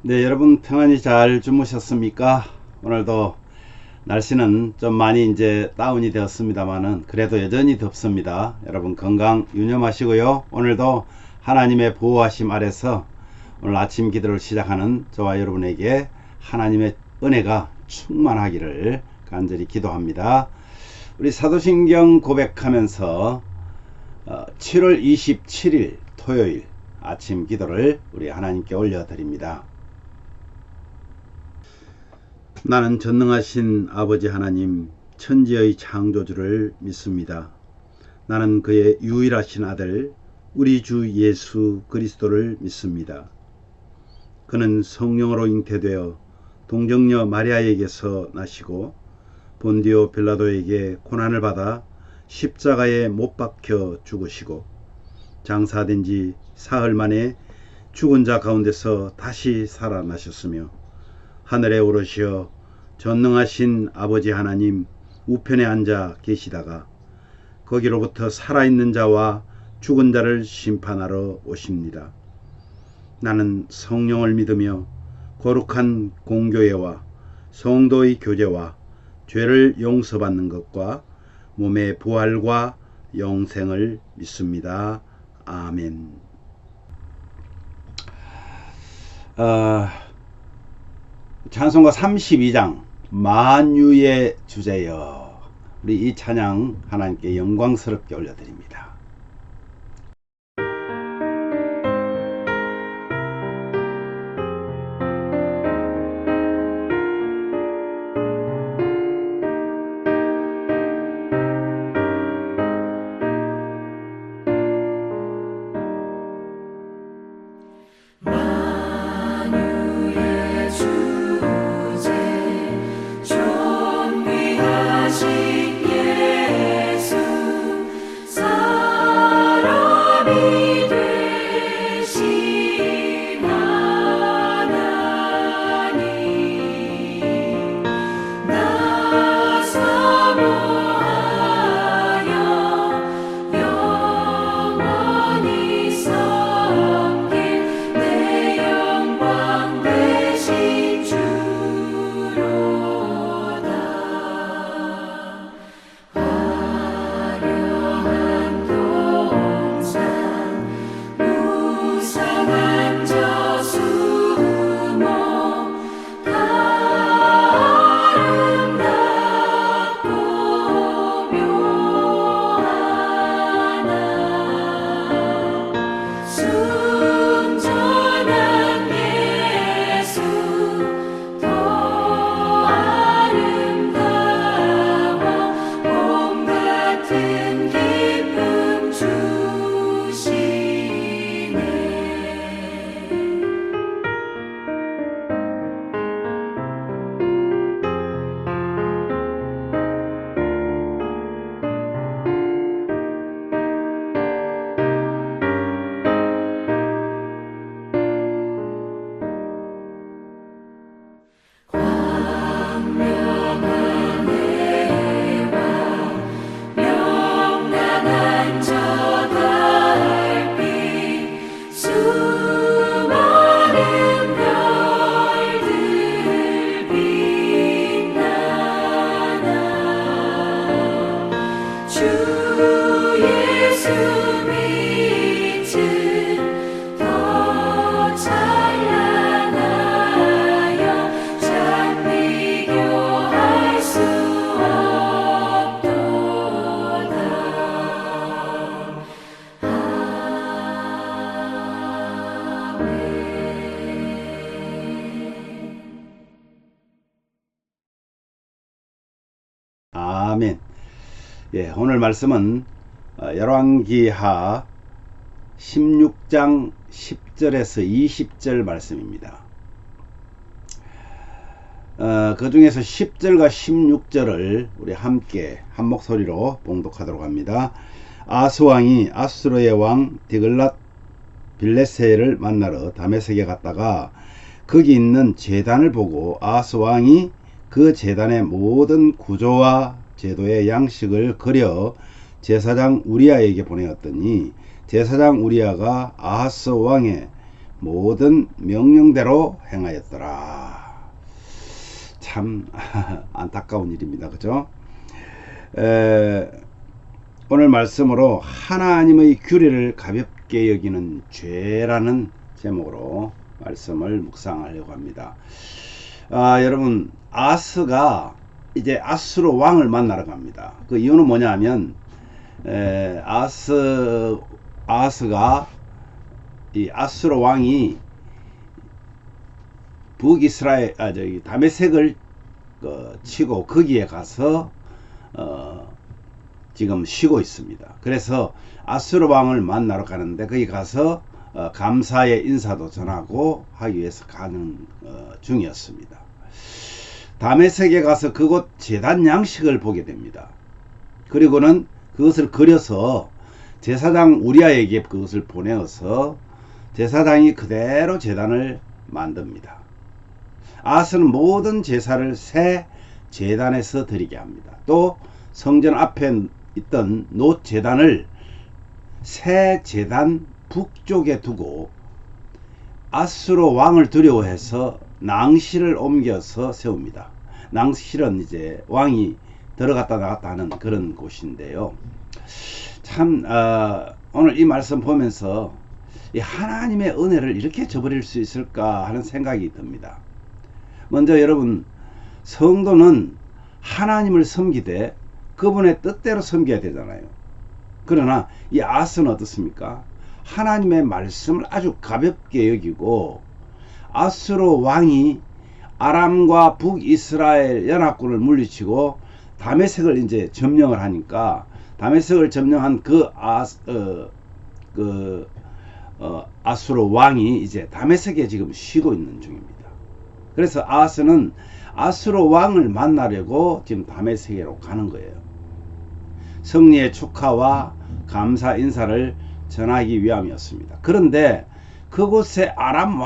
네, 여러분 평안히 잘 주무셨습니까? 오늘도 날씨는 좀 많이 이제 다운이 되었습니다만은 그래도 여전히 덥습니다. 여러분 건강 유념하시고요. 오늘도 하나님의 보호하심 아래서 오늘 아침 기도를 시작하는 저와 여러분에게 하나님의 은혜가 충만하기를 간절히 기도합니다. 우리 사도신경 고백하면서 7월 27일 토요일 아침 기도를 우리 하나님께 올려드립니다. 나는 전능하신 아버지 하나님 천지의 창조주를 믿습니다. 나는 그의 유일하신 아들 우리 주 예수 그리스도를 믿습니다. 그는 성령으로 잉태되어 동정녀 마리아에게서 나시고 본디오 빌라도에게 고난을 받아 십자가에 못 박혀 죽으시고 장사된 지 사흘 만에 죽은 자 가운데서 다시 살아나셨으며 하늘에 오르시어 전능하신 아버지 하나님 우편에 앉아 계시다가 거기로부터 살아있는 자와 죽은 자를 심판하러 오십니다. 나는 성령을 믿으며 거룩한 공교회와 성도의 교제와 죄를 용서받는 것과 몸의 부활과 영생을 믿습니다. 아멘. 찬송가 32장 만유의 주제여, 우리 이 찬양 하나님께 영광스럽게 올려드립니다. 아멘. 예, 오늘 말씀은 열왕기하 16장 10절에서 20절 말씀입니다. 그 중에서 10절과 16절을 우리 함께 한 목소리로 봉독하도록 합니다. 아스왕이 아수르의 왕 디글랏 빌레셀을 만나러 다메섹에 갔다가 거기 있는 제단을 보고 아스왕이 그 제단의 모든 구조와 제도의 양식을 그려 제사장 우리아에게 보내었더니 제사장 우리아가 아하스 왕의 모든 명령대로 행하였더라. 참 안타까운 일입니다. 그죠? 오늘 말씀으로 하나님의 규례를 가볍게 여기는 죄라는 제목으로 말씀을 묵상하려고 합니다. 여러분, 아스가 이제 아수르 왕을 만나러 갑니다. 그 이유는 뭐냐 하면 아스가 이 아수르 왕이 북이스라엘 다메섹을 치고 거기에 가서 지금 쉬고 있습니다. 그래서 아수르 왕을 만나러 가는데 거기 가서 감사의 인사도 전하고 하기 위해서 가는 중이었습니다. 다메섹에 가서 그곳 제단 양식을 보게 됩니다. 그리고는 그것을 그려서 제사장 우리아에게 그것을 보내어서 제사장이 그대로 제단을 만듭니다. 아스는 모든 제사를 새 제단에서 드리게 합니다. 또 성전 앞에 있던 놋 제단을 새 제단 북쪽에 두고 아수르 왕을 두려워해서 낭실을 옮겨서 세웁니다. 낭실은 이제 왕이 들어갔다 나갔다 하는 그런 곳인데요. 참 오늘 이 말씀 보면서 이 하나님의 은혜를 이렇게 저버릴 수 있을까 하는 생각이 듭니다. 먼저 여러분, 성도는 하나님을 섬기되 그분의 뜻대로 섬겨야 되잖아요. 그러나 이 아스는 어떻습니까? 하나님의 말씀을 아주 가볍게 여기고 아수르 왕이 아람과 북이스라엘 연합군을 물리치고 다메섹을 이제 점령을 하니까 다메섹을 점령한 아수르 왕이 이제 다메섹에 지금 쉬고 있는 중입니다. 그래서 아스는 아수르 왕을 만나려고 지금 다메섹으로 가는 거예요. 승리의 축하와 감사 인사를 전하기 위함이었습니다. 그런데 그곳에 아람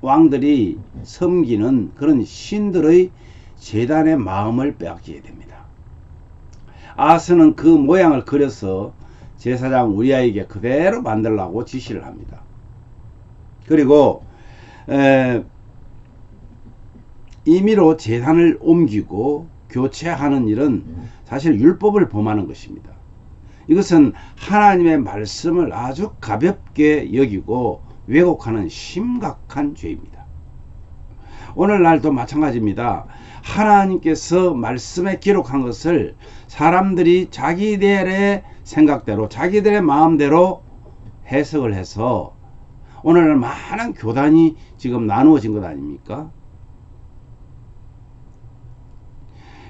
왕들이 섬기는 그런 신들의 제단의 마음을 빼앗기게 됩니다. 아스는 그 모양을 그려서 제사장 우리아에게 그대로 만들라고 지시를 합니다. 그리고 임의로 제단을 옮기고 교체하는 일은 사실 율법을 범하는 것입니다. 이것은 하나님의 말씀을 아주 가볍게 여기고 왜곡하는 심각한 죄입니다. 오늘날도 마찬가지입니다. 하나님께서 말씀에 기록한 것을 사람들이 자기들의 생각대로 자기들의 마음대로 해석을 해서 오늘날 많은 교단이 지금 나누어진 것 아닙니까?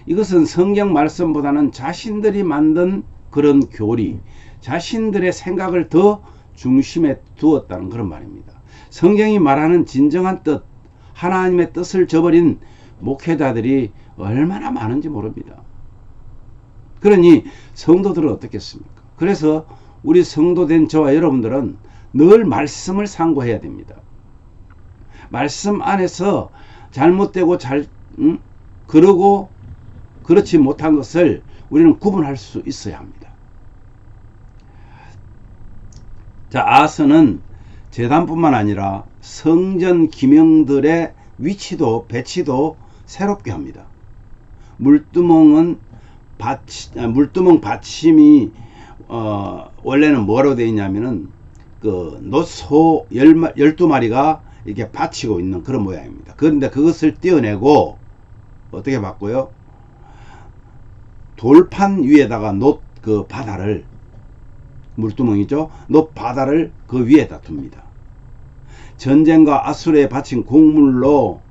이것은 성경 말씀보다는 자신들이 만든 그런 교리, 자신들의 생각을 더 중심에 두었다는 그런 말입니다. 성경이 말하는 진정한 뜻, 하나님의 뜻을 저버린 목회자들이 얼마나 많은지 모릅니다. 그러니 성도들은 어떻겠습니까? 그래서 우리 성도된 저와 여러분들은 늘 말씀을 상고해야 됩니다. 말씀 안에서 잘못되고 그러고 그렇지 못한 것을 우리는 구분할 수 있어야 합니다. 자, 아스는 제단뿐만 아니라 성전 기명들의 위치도 배치도 새롭게 합니다. 물두멍 받침이 원래는 뭐로 되어 있냐면은 그 놋소 12마리가 이렇게 받치고 있는 그런 모양입니다. 그런데 그것을 떼어내고 어떻게 바꿔요? 돌판 위에다가 놋 그 바다를, 물두멍이죠, 놋 바다를 그 위에다 둡니다. 전쟁과 아수르에 바친 곡물로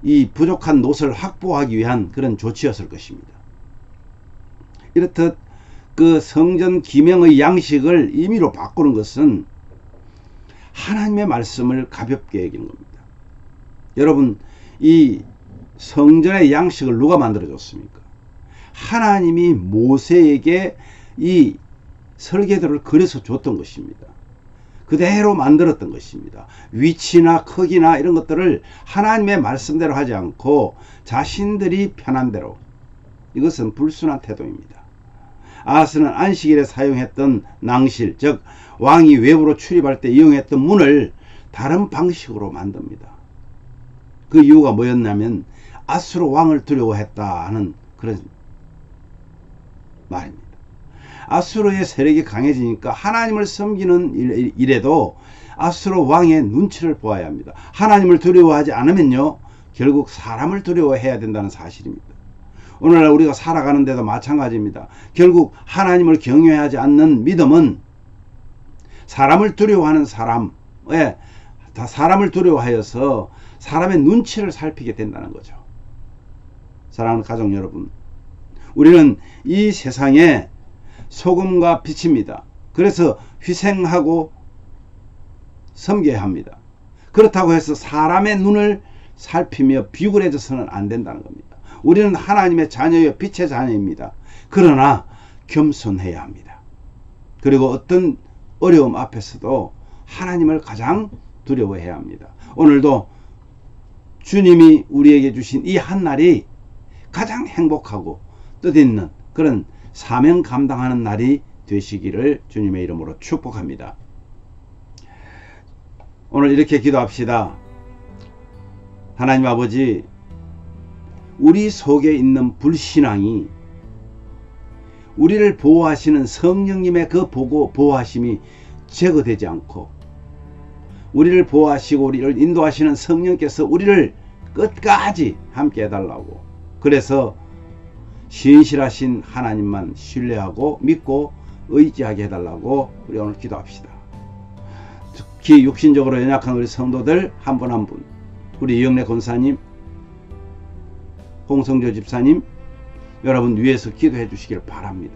이 부족한 놋을 확보하기 위한 그런 조치였을 것입니다. 이렇듯 그 성전 기명의 양식을 임의로 바꾸는 것은 하나님의 말씀을 가볍게 여기는 겁니다. 여러분, 이 성전의 양식을 누가 만들어줬습니까? 하나님이 모세에게 이 설계도를 그려서 줬던 것입니다. 그대로 만들었던 것입니다. 위치나 크기나 이런 것들을 하나님의 말씀대로 하지 않고 자신들이 편한 대로, 이것은 불순한 태도입니다. 아스는 안식일에 사용했던 낭실, 즉 왕이 외부로 출입할 때 이용했던 문을 다른 방식으로 만듭니다. 그 이유가 뭐였냐면 아수르 왕을 두려워했다 하는 그런 말입니다. 아수르의 세력이 강해지니까 하나님을 섬기는 일에도 아수르 왕의 눈치를 보아야 합니다. 하나님을 두려워하지 않으면요 결국 사람을 두려워해야 된다는 사실입니다. 오늘날 우리가 살아가는 데도 마찬가지입니다. 결국 하나님을 경외하지 않는 믿음은 사람을 두려워하는 사람을 두려워하여서 사람의 눈치를 살피게 된다는 거죠. 사랑하는 가족 여러분, 우리는 이 세상에 소금과 빛입니다. 그래서 희생하고 섬겨야 합니다. 그렇다고 해서 사람의 눈을 살피며 비굴해져서는 안 된다는 겁니다. 우리는 하나님의 자녀요 빛의 자녀입니다. 그러나 겸손해야 합니다. 그리고 어떤 어려움 앞에서도 하나님을 가장 두려워해야 합니다. 오늘도 주님이 우리에게 주신 이 한날이 가장 행복하고 뜻있는 그런 사명 감당하는 날이 되시기를 주님의 이름으로 축복합니다. 오늘 이렇게 기도합시다. 하나님 아버지, 우리 속에 있는 불신앙이 우리를 보호하시는 성령님의 그 보호하심이 제거되지 않고 우리를 보호하시고 우리를 인도하시는 성령께서 우리를 끝까지 함께 해달라고, 그래서 신실하신 하나님만 신뢰하고 믿고 의지하게 해달라고 우리 오늘 기도합시다. 특히 육신적으로 연약한 우리 성도들 한 분 한 분, 우리 이영래 권사님, 홍성조 집사님, 여러분 위해서 기도해 주시길 바랍니다.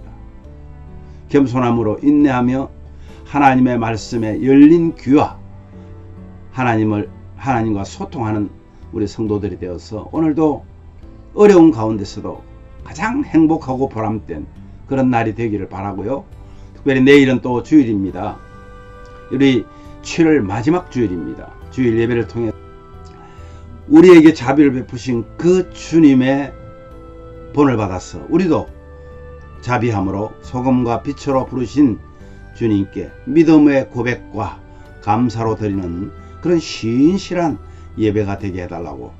겸손함으로 인내하며 하나님의 말씀에 열린 귀와 하나님과 소통하는 우리 성도들이 되어서 오늘도 어려운 가운데서도 가장 행복하고 보람된 그런 날이 되기를 바라고요. 특별히 내일은 또 주일입니다. 우리 7월 마지막 주일입니다. 주일 예배를 통해 우리에게 자비를 베푸신 그 주님의 본을 받아서 우리도 자비함으로 소금과 빛으로 부르신 주님께 믿음의 고백과 감사로 드리는 그런 신실한 예배가 되게 해달라고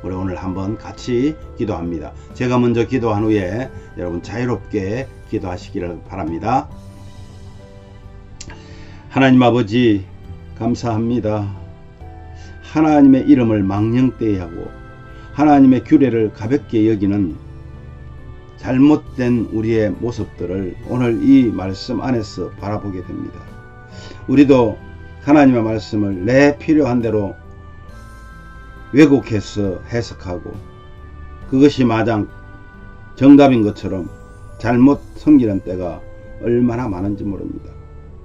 우리 오늘 한번 같이 기도합니다. 제가 먼저 기도한 후에 여러분 자유롭게 기도하시기를 바랍니다. 하나님 아버지, 감사합니다. 하나님의 이름을 망령되이하고 하나님의 규례를 가볍게 여기는 잘못된 우리의 모습들을 오늘 이 말씀 안에서 바라보게 됩니다. 우리도 하나님의 말씀을 내 필요한 대로 왜곡해서 해석하고 그것이 마냥 정답인 것처럼 잘못 섬기는 때가 얼마나 많은지 모릅니다.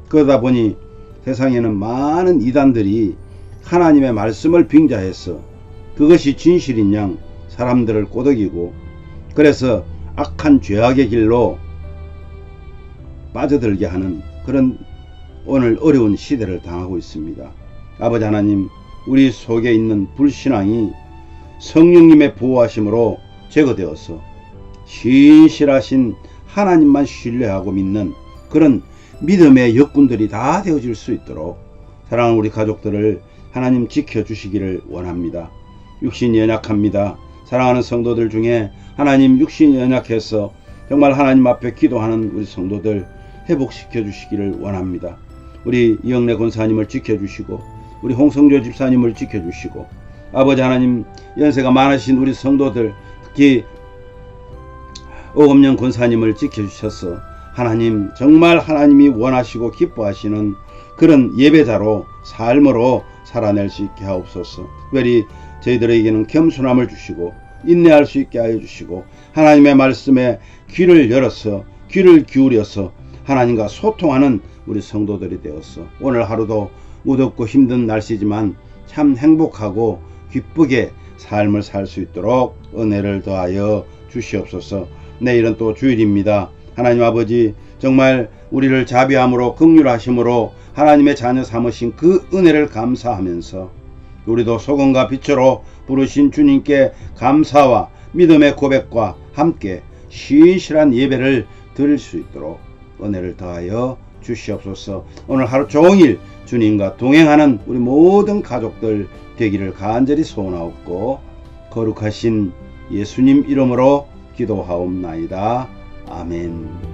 그러다 보니 세상에는 많은 이단들이 하나님의 말씀을 빙자해서 그것이 진실인 양 사람들을 꼬드기고, 그래서 악한 죄악의 길로 빠져들게 하는 그런 오늘 어려운 시대를 당하고 있습니다. 아버지 하나님, 우리 속에 있는 불신앙이 성령님의 보호하심으로 제거되어서 신실하신 하나님만 신뢰하고 믿는 그런 믿음의 역군들이 다 되어질 수 있도록 사랑하는 우리 가족들을 하나님 지켜주시기를 원합니다. 육신이 연약합니다. 사랑하는 성도들 중에 하나님 육신이 연약해서 정말 하나님 앞에 기도하는 우리 성도들 회복시켜 주시기를 원합니다. 우리 이영래 권사님을 지켜주시고 우리 홍성조 집사님을 지켜주시고 아버지 하나님, 연세가 많으신 우리 성도들, 특히 오금영 권사님을 지켜주셔서 하나님 정말 하나님이 원하시고 기뻐하시는 그런 예배자로 삶으로 살아낼 수 있게 하옵소서. 특별히 저희들에게는 겸손함을 주시고 인내할 수 있게 하여 주시고 하나님의 말씀에 귀를 열어서 귀를 기울여서 하나님과 소통하는 우리 성도들이 되어서 오늘 하루도 무덥고 힘든 날씨지만 참 행복하고 기쁘게 삶을 살 수 있도록 은혜를 더하여 주시옵소서. 내일은 또 주일입니다. 하나님 아버지, 정말 우리를 자비함으로 긍휼하심으로 하나님의 자녀 삼으신 그 은혜를 감사하면서 우리도 소금과 빛으로 부르신 주님께 감사와 믿음의 고백과 함께 신실한 예배를 드릴 수 있도록 은혜를 더하여 주시옵소서. 오늘 하루 종일 주님과 동행하는 우리 모든 가족들 되기를 간절히 소원하옵고 거룩하신 예수님 이름으로 기도하옵나이다. 아멘.